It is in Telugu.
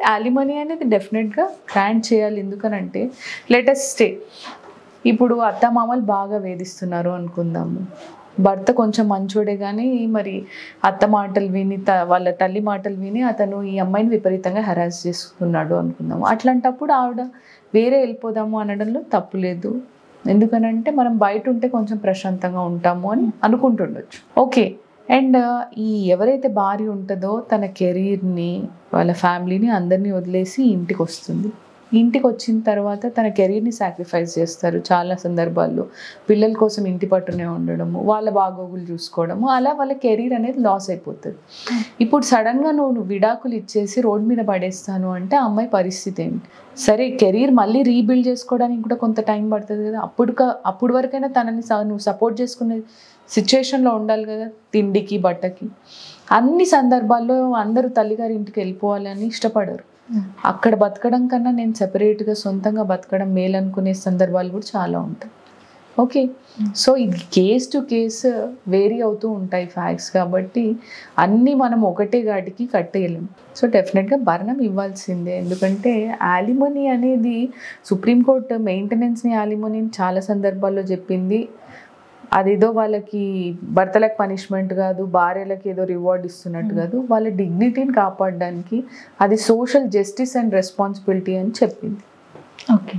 యాలిమనీ అనేది డెఫినెట్గా గ్రాంట్ చేయాలి. ఎందుకనంటే లెటెస్ట్ స్టే, ఇప్పుడు అత్తమామలు బాగా వేధిస్తున్నారు అనుకుందాము, భర్త కొంచెం మంచోడే కానీ మరి అత్త మాటలు విని వాళ్ళ తల్లి మాటలు విని అతను ఈ అమ్మాయిని విపరీతంగా హెరాస్ చేస్తున్నాడు అనుకుందాము. అట్లాంటప్పుడు ఆవిడ వేరే వెళ్ళిపోదాము అనడంలో తప్పు లేదు. ఎందుకనంటే మనం బయట ఉంటే కొంచెం ప్రశాంతంగా ఉంటాము అని అనుకుంటుండొచ్చు. ఓకే. అండ్ ఈ ఎవరైతే భార్య ఉంటుందో తన కెరీర్ని, వాళ్ళ ఫ్యామిలీని అందరినీ వదిలేసి ఇంటికి వస్తుంది. ఇంటికి వచ్చిన తర్వాత తన కెరీర్ని సాక్రిఫైస్ చేస్తారు చాలా సందర్భాల్లో. పిల్లల కోసం ఇంటి పట్టునే ఉండడము, వాళ్ళ బాగోగులు చూసుకోవడము, అలా వాళ్ళ కెరీర్ అనేది లాస్ అయిపోతుంది. ఇప్పుడు సడన్గా నువ్వు విడాకులు ఇచ్చేసి రోడ్ మీద పడేస్తాను అంటే ఆ అమ్మాయి పరిస్థితి ఏంటి? సరే, కెరీర్ మళ్ళీ రీబిల్డ్ చేసుకోవడానికి కూడా కొంత టైం పడుతుంది కదా. అప్పుడు వరకైనా తనని నువ్వు సపోర్ట్ చేసుకునే సిచ్యుయేషన్లో ఉండాలి కదా, తిండికి బట్టకి. అన్ని సందర్భాల్లో అందరూ తల్లిగారి ఇంటికి వెళ్ళిపోవాలని ఇష్టపడరు. అక్కడ బతకడం కన్నా నేను సెపరేట్గా సొంతంగా బతకడం మేలు అనుకునే సందర్భాలు కూడా చాలా ఉంటాయి. ఓకే. సో ఇది కేస్ టు కేసు వేరీ అవుతూ ఉంటాయి ఫ్యాక్ట్స్. కాబట్టి అన్నీ మనం ఒకటే ఘాటికి కట్టేయలేం. సో డెఫినెట్గా భరణం ఇవ్వాల్సిందే. ఎందుకంటే యాలిమనీ అనేది సుప్రీంకోర్టు మెయింటెనెన్స్ని యాలిమనీని చాలా సందర్భాల్లో చెప్పింది. అదేదో వాళ్ళకి భర్తలకు పనిష్మెంట్ కాదు, భార్యలకు ఏదో రివార్డ్ ఇస్తున్నట్టు కాదు, వాళ్ళ డిగ్నిటీని కాపాడడానికి అది సోషల్ జస్టిస్ అండ్ రెస్పాన్సిబిలిటీ అని చెప్పింది. ఓకే.